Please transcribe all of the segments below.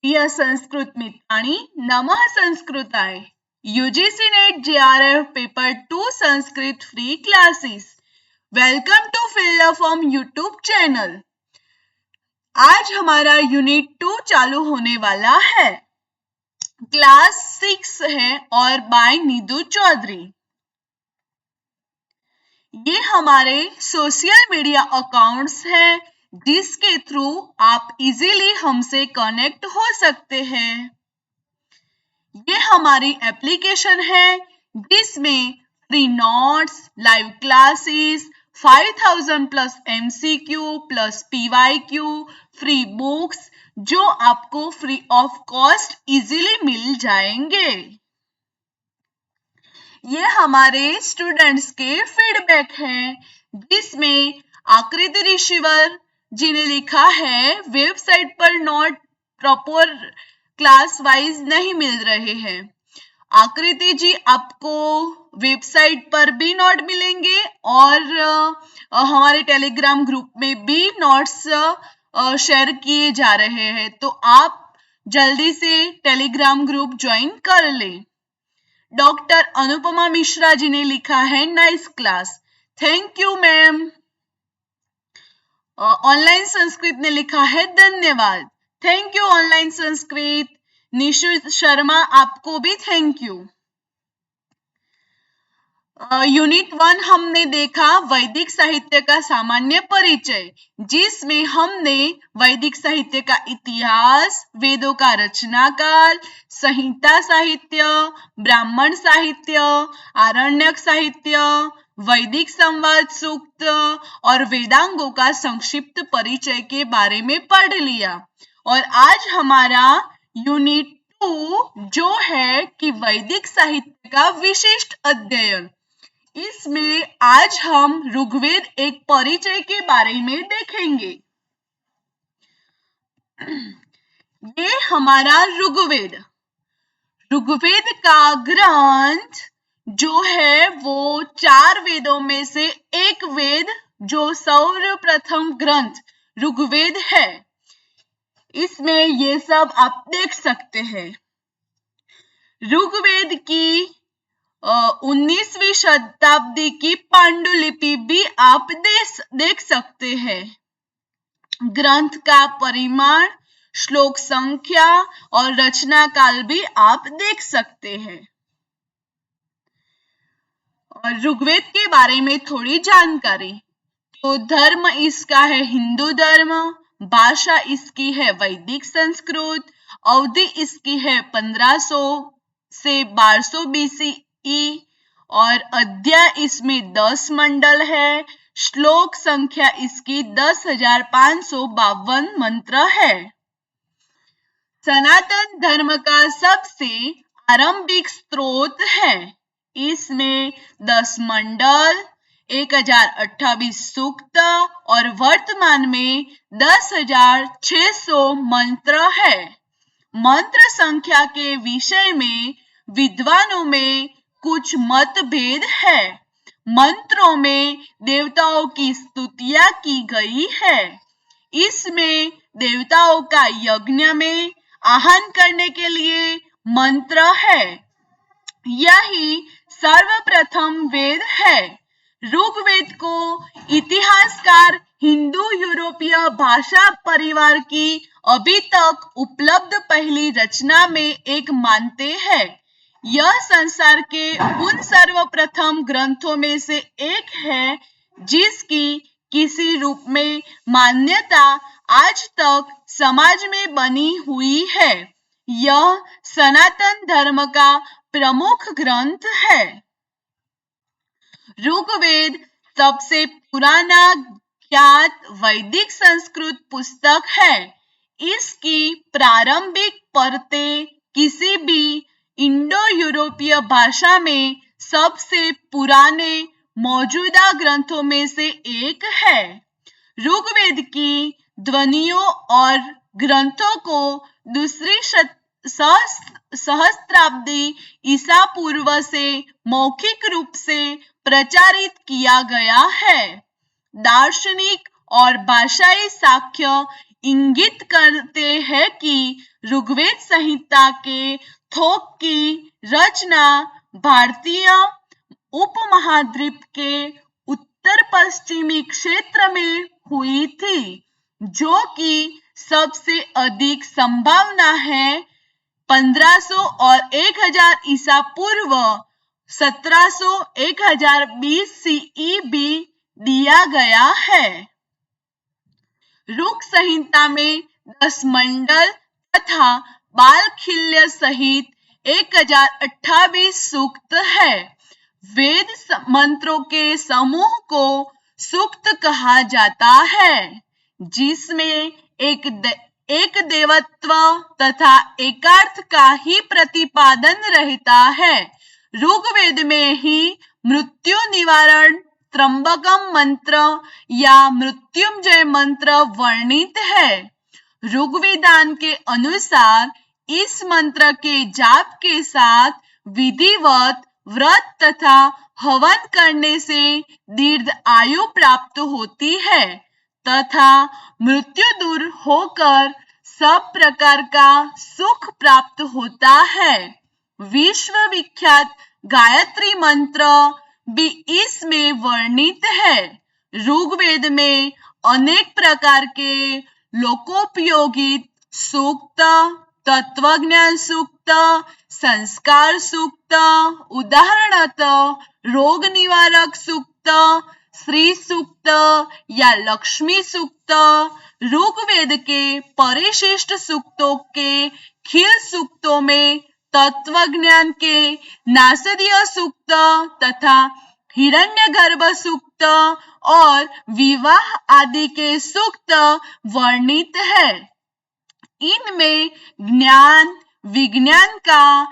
प्रिय संस्कृत मित्राणि, नमः संस्कृताय। UGC net JRF paper 2 Sanskrit free classes. Welcome to fill the form YouTube channel. आज हमारा यूनिट 2 चालू होने वाला है। क्लास 6 है और बाय नीतू चौधरी। ये हमारे सोशल मीडिया अकाउंट्स हैं जिसके थ्रू आप इजीली हमसे कनेक्ट हो सकते हैं। ये हमारी एप्लीकेशन है जिसमें free notes, live classes, 5000 plus MCQ plus PYQ, free books जो आपको फ्री ऑफ कॉस्ट इजीली मिल जाएंगे। ये हमारे स्टूडेंट्स के फीडबैक हैं जिसमें आकृति ऋषिवर जी ने लिखा है वेबसाइट पर नोट प्रॉपर क्लास वाइज नहीं मिल रहे हैं। आकृति जी आपको वेबसाइट पर भी नोट मिलेंगे और हमारे टेलीग्राम ग्रुप में भी नोट्स शेयर किए जा रहे हैं, तो आप जल्दी से टेलीग्राम ग्रुप ज्वाइन कर लें। डॉक्टर अनुपमा मिश्रा जी ने लिखा है nice class, thank you ma'am. Online Sanskrit ने लिखा है धन्यवाद, thank you online Sanskrit. Nishu Sharma आपको भी थैंक यू। यूनिट 1 हमने देखा वैदिक साहित्य का सामान्य परिचय, जिसमें हमने वैदिक साहित्य का इतिहास, वेदों का रचना काल, संहिता साहित्य, ब्राह्मण साहित्य, आरण्यक साहित्य, वैदिक संवाद सूक्त और वेदांगों का संक्षिप्त परिचय के बारे में पढ़ लिया। और आज हमारा यूनिट 2 जो है कि वैदिक साहित्य का विशिष्ट अध्ययन, इसमें आज हम ऋग्वेद एक परिचय के बारे में देखेंगे। ये हमारा ऋग्वेद का ग्रंथ जो है वो 4 वेदों में से एक वेद जो सर्वप्रथम ग्रंथ ऋग्वेद है। इसमें ये सब आप देख सकते हैं। ऋग्वेद की 19वीं शताब्दी की पांडुलिपि भी आप देख सकते हैं। ग्रंथ का परिमाण, श्लोक संख्या और रचना काल भी आप देख सकते हैं। और ऋग्वेद के बारे में थोड़ी जानकारी, तो धर्म इसका है हिंदू धर्म, भाषा इसकी है वैदिक संस्कृत, अवधि इसकी है 1500 से 1200 BCE और अध्याय इसमें 10 मंडल है। श्लोक संख्या इसकी 10,552 मंत्र है। सनातन धर्म का सबसे आरंभिक स्रोत है। इसमें 10 मंडल, 1028 सूक्त और वर्तमान में 10,600 मंत्र है। मंत्र संख्या के विषय में विद्वानों में कुछ मतभेद है। मंत्रों में देवताओं की स्तुतियां की गई है। इसमें देवताओं का यज्ञ में आह्वान करने के लिए मंत्र है। यही सर्वप्रथम वेद है। ऋग्वेद को इतिहासकार हिंदू यूरोपीय भाषा परिवार की अभी तक उपलब्ध पहली रचना में एक मानते हैं। यह संसार के उन सर्वप्रथम ग्रंथों में से एक है जिसकी किसी रूप में मान्यता आज तक समाज में बनी हुई है। यह सनातन धर्म का प्रमुख ग्रंथ है। ऋग्वेद सबसे पुराना ज्ञात वैदिक संस्कृत पुस्तक है। इसकी प्रारंभिक परतें किसी भी इंडो यूरोपीय भाषा में सबसे पुराने मौजूदा ग्रंथों में से एक है। ऋग्वेद की ध्वनियों और ग्रंथों को दूसरी सहस्त्राब्दी ईसा पूर्व से मौखिक रूप से प्रचारित किया गया है। दार्शनिक और भाषाई साक्ष्य इंगित करते हैं कि ऋग्वेद संहिता के थोक की रचना भारतीय उपमहाद्वीप के उत्तर पश्चिमी क्षेत्र में हुई थी, जो कि सबसे अधिक संभावना है 1500 और 1000 ईसा पूर्व 1700 1020 सीई भी दिया गया है। ऋग संहिता में 10 मंडल तथा बालखिल्य सहित 1028 सूक्त है। वेद मंत्रों के समूह को सूक्त कहा जाता है, जिसमें एक देवत्व तथा एकार्थ का ही प्रतिपादन रहता है। ऋग्वेद में ही मृत्यु निवारण त्र्यंबकम मंत्र या मृत्युंजय मंत्र वर्णित है। ऋग्वेदान के अनुसार इस मंत्र के जाप के साथ विधिवत व्रत तथा हवन करने से दीर्घ आयु प्राप्त होती है तथा मृत्यु दूर होकर सब प्रकार का सुख प्राप्त होता है। विश्व विख्यात गायत्री मंत्र भी इसमें वर्णित है। ऋग्वेद में अनेक प्रकार के लोकोपयोगी सूक्त, तत्वज्ञान सूक्त, संस्कार सूक्त, उदाहरणतः रोग निवारक सूक्त, श्री सूक्त या लक्ष्मी सूक्त, ऋग्वेद के परिशिष्ट सूक्तों के खील सूक्तों में तत्वज्ञान के नासदीय सूक्त तथा हिरण्यगर्भ सूक्त और विवाह आदि के सूक्त वर्णित है। इनमें ज्ञान विज्ञान का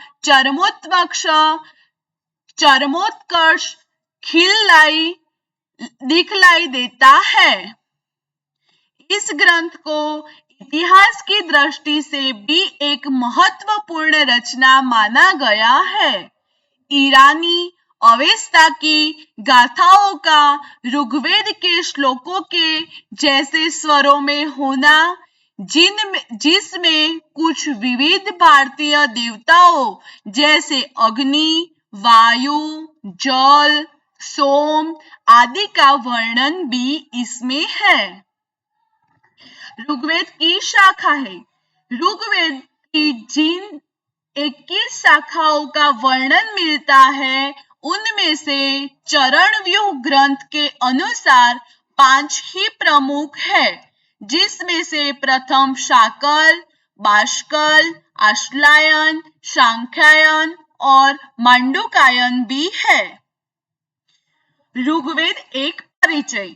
चरमोत्कर्ष दिखलाई देता है। इस ग्रंथ को इतिहास की दृष्टि से भी एक महत्वपूर्ण रचना माना गया है। ईरानी अवेस्ता की गाथाओं का ऋग्वेद के श्लोकों के जैसे स्वरों में होना, जिसमें कुछ विविध भारतीय देवताओं जैसे अग्नि, वायु, जल, सोम आदि का वर्णन भी इसमें है। ऋग्वेद की शाखा है। ऋग्वेद की जिन 21 शाखाओं का वर्णन मिलता है, उनमें से चरणव्यूह ग्रंथ के अनुसार 5 ही प्रमुख है, जिसमें से प्रथम शाकल, बाष्कल, आश्लायन, सांख्यायन और मांडुकायन भी है। ऋग्वेद एक परिचय।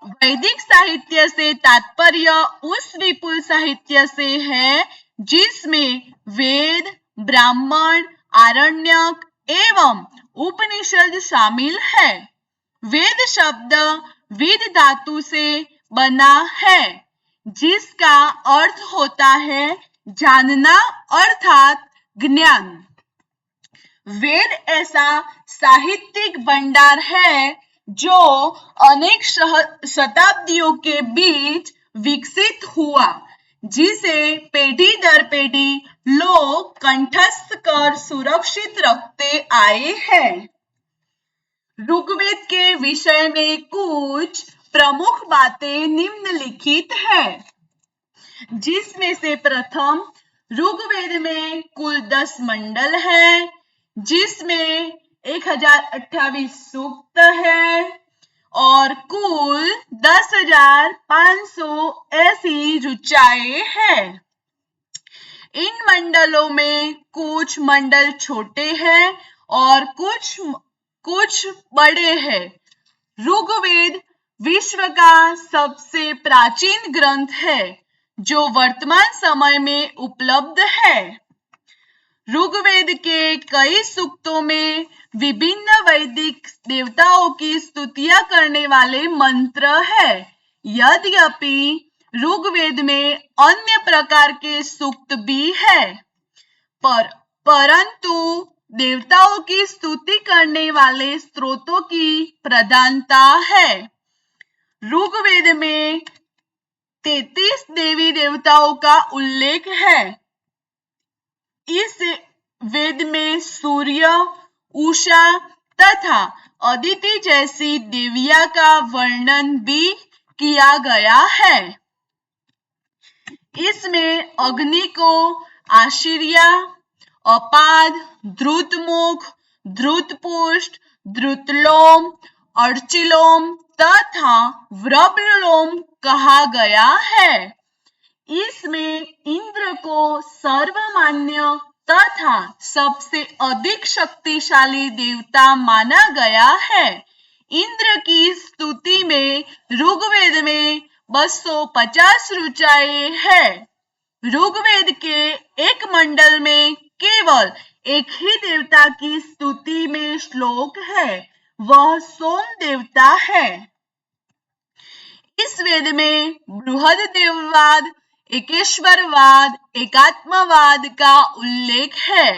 वैदिक साहित्य से तात्पर्य उस विपुल साहित्य से है जिसमें वेद, ब्राह्मण, आरण्यक एवं उपनिषद शामिल है। वेद शब्द विद धातु से बना है, जिसका अर्थ होता है जानना अर्थात ज्ञान। वेद ऐसा साहित्यिक भंडार है जो अनेक शताब्दियों के बीच विकसित हुआ, जिसे पीढ़ी दर पीढ़ी लोग कंठस्थ कर सुरक्षित रखते आए हैं। ऋग्वेद के विषय में कुछ प्रमुख बातें निम्नलिखित है, जिसमें से प्रथम, ऋग्वेद में कुल 10 मंडल है, जिसमें 1028 सूक्त है और कुल 10,500 ऐसी ऋचाएं हैं। इन मंडलों में कुछ मंडल छोटे हैं और कुछ बड़े हैं। ऋग्वेद विश्व का सबसे प्राचीन ग्रंथ है जो वर्तमान समय में उपलब्ध है। ऋग्वेद के कई सूक्तों में विभिन्न वैदिक देवताओं की स्तुतियां करने वाले मंत्र है। यद्यपि ऋग्वेद में अन्य प्रकार के सूक्त भी है, परंतु देवताओं की स्तुति करने वाले स्त्रोतों की प्रधानता है। ऋग्वेद में 33 देवी देवताओं का उल्लेख है, इस वेद में सूर्य, उषा तथा अदिति जैसी देविया का वर्णन भी किया गया है। इसमें अग्नि को आशीर्या, अपाद, द्रुतमुख, द्रुतपुष्ट, द्रुतलोम, अर्चिलोम तथा व्रब्रलोम कहा गया है। इसमें इंद्र को सर्वमान्य तथा सबसे अधिक शक्तिशाली देवता माना गया है। इंद्र की स्तुति में ऋग्वेद में 250 ऋचाएं है। ऋग्वेद के एक मंडल में केवल एक ही देवता की स्तुति में श्लोक है, वह सोम देवता है। इस वेद में बृहदेववाद, एकेश्वरवाद, एकात्मवाद का उल्लेख है।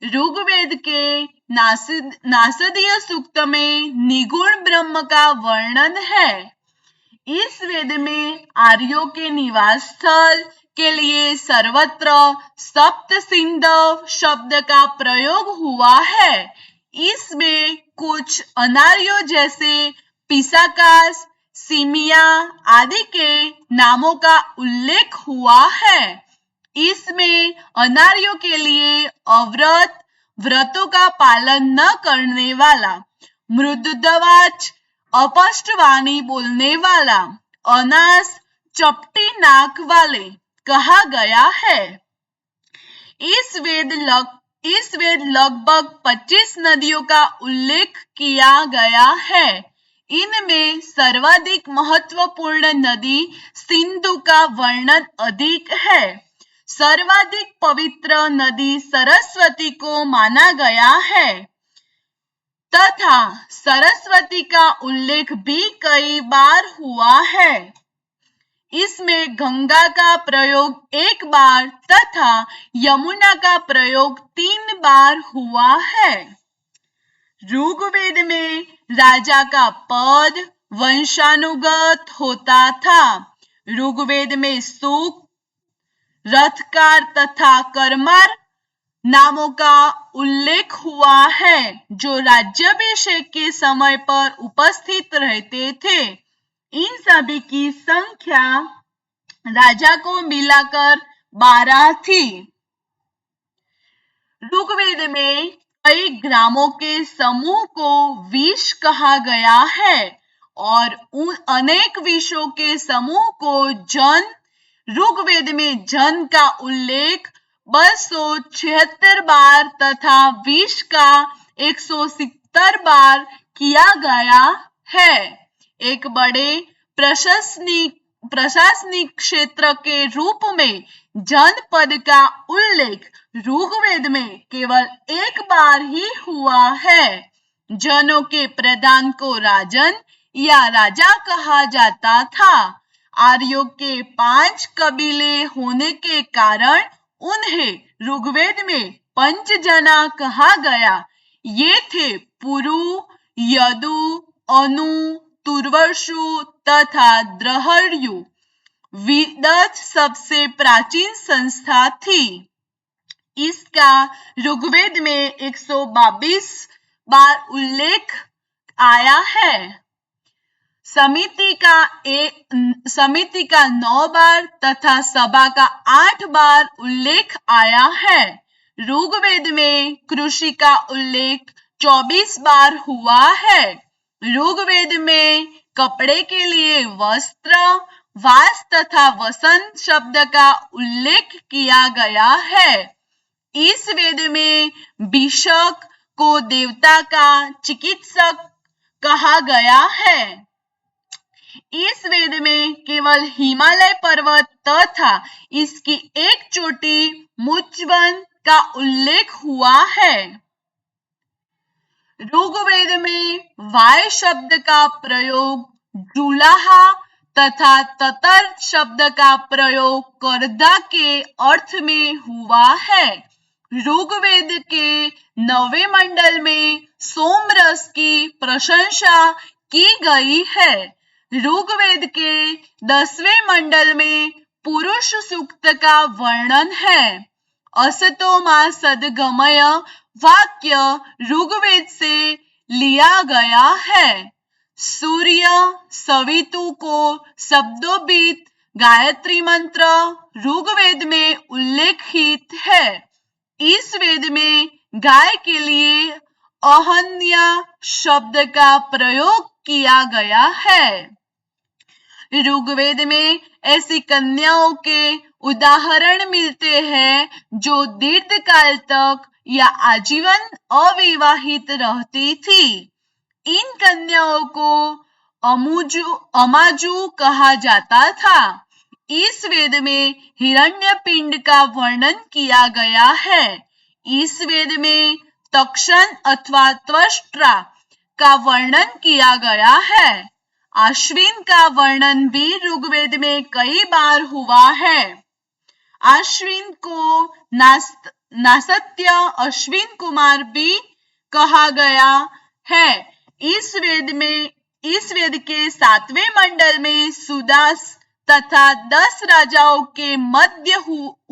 ऋग्वेद के नासदीय सूक्त में निगुण ब्रह्म का वर्णन है। इस वेद में आर्यों के निवास स्थल के लिए सर्वत्र सप्त सिंधव शब्द का प्रयोग हुआ है। इसमें कुछ अनार्यों जैसे पिसाकास, सिमिया आदि के नामों का उल्लेख हुआ है। इसमें अनार्यों के लिए अव्रत, व्रतों का पालन न करने वाला, मृदुदवाच, अपष्ट वाणी बोलने वाला, अनास, चपटी नाक वाले कहा गया है। इस वेद लगभग 25 नदियों का उल्लेख किया गया है। इनमें सर्वाधिक महत्वपूर्ण नदी सिंधु का वर्णन अधिक है। सर्वाधिक पवित्र नदी सरस्वती को माना गया है तथा सरस्वती का उल्लेख भी कई बार हुआ है। इसमें गंगा का प्रयोग 1 बार तथा यमुना का प्रयोग 3 बार हुआ है। ऋग्वेद में राजा का पद वंशानुगत होता था। ऋग्वेद में सूक्त, रथकार तथा कर्मर नामों का उल्लेख हुआ है, जो राज्याभिषेक के समय पर उपस्थित रहते थे। इन सभी की संख्या राजा को मिलाकर 12 थी। ऋग्वेद में कई ग्रामों के समूह को विष कहा गया है और उन अनेक विषों के समूह को जन। ऋग्वेद में जन का उल्लेख 276 बार तथा विष का 170 बार किया गया है। एक बड़े प्रशासनिक क्षेत्र के रूप में जनपद का उल्लेख ऋग्वेद में केवल 1 बार ही हुआ है। जनों के प्रधान को राजन या राजा कहा जाता था। आर्यों के 5 कबीले होने के कारण उन्हें ऋग्वेद में पंचजना कहा गया। ये थे पुरु, यदु, अनु, तुर्वशु तथा द्रहर्यु। विदथ सबसे प्राचीन संस्था थी। इसका ऋग्वेद में 122 बार उल्लेख आया है। समिति का 9 बार तथा सभा का 8 बार उल्लेख आया है। ऋग्वेद में कृषि का उल्लेख 24 बार हुआ है। ऋग्वेद में कपड़े के लिए वस्त्र, वास तथा वसंत शब्द का उल्लेख किया गया है। इस वेद में भिषक को देवता का चिकित्सक कहा गया है। इस वेद में केवल हिमालय पर्वत तथा इसकी एक चोटी मुच्वन का उल्लेख हुआ है। ऋग्वेद में वाय शब्द का प्रयोग जुलाहा तथा ततर शब्द का प्रयोग करदा के अर्थ में हुआ है। ऋग्वेद के 9वें मंडल में सोमरस की प्रशंसा की गई है। ऋग्वेद के 10वें मंडल में पुरुष सूक्त का वर्णन है असतो मा सद्गमय वाक्य ऋग्वेद से लिया गया है। सूर्य सवितु को शब्दोबित गायत्री मंत्र ऋग्वेद में उल्लेखित है। इस वेद में गाय के लिए अहन्या शब्द का प्रयोग किया गया है। ऋग्वेद में ऐसी कन्याओं के उदाहरण मिलते हैं जो दीर्घकाल तक या आजीवन अविवाहित रहती थी। इन कन्याओं को अमाजू कहा जाता था। इस वेद में हिरण्यपिंड का वर्णन किया गया है। इस वेद में तक्षण अथवा त्वष्ट्रा का वर्णन किया गया है। अश्विन का वर्णन भी ऋग्वेद में कई बार हुआ है। अश्विन को नासत्य अश्विन कुमार भी कहा गया है। इस वेद के 7वें मंडल में सुदास तथा 10 राजाओं के मध्य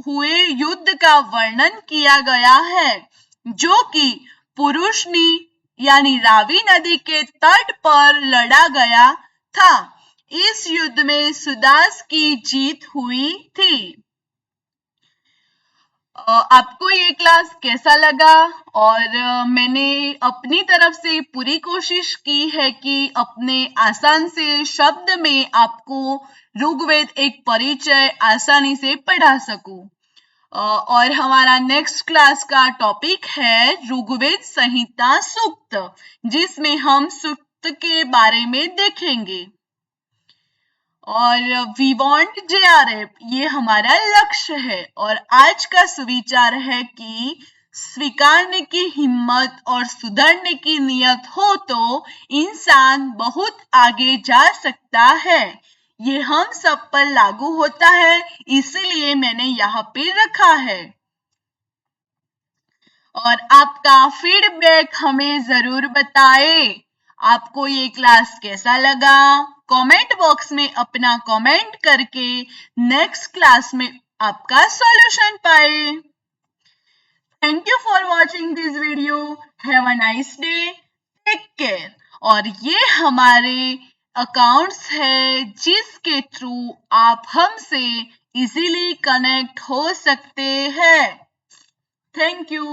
हुए युद्ध का वर्णन किया गया है, जो कि पुरुषनी यानी रावी नदी के तट पर लड़ा गया था। इस युद्ध में सुदास की जीत हुई थी। आपको ये क्लास कैसा लगा? और मैंने अपनी तरफ से पूरी कोशिश की है कि अपने आसान से शब्द में आपको ऋग्वेद एक परिचय आसानी से पढ़ा सकूं। और हमारा नेक्स्ट क्लास का टॉपिक है ऋग्वेद संहिता सूक्त, जिसमें हम सूक्त के बारे में देखेंगे। और वी वांट JRF, ये हमारा लक्ष्य है। और आज का सुविचार है कि स्वीकारने की हिम्मत और सुधरने की नियत हो तो इंसान बहुत आगे जा सकता है। ये हम सब पर लागू होता है, इसीलिए मैंने यहाँ पे रखा है। और आपका फीडबैक हमें जरूर बताएं। आपको ये क्लास कैसा लगा? कमेंट बॉक्स में अपना कमेंट करके नेक्स्ट क्लास में आपका सॉल्यूशन पाए। Thank you for watching this video. Have a nice day. Take care. और ये हमारे अकाउंट्स है जिसके थ्रू आप हमसे इजीली कनेक्ट हो सकते हैं। Thank you.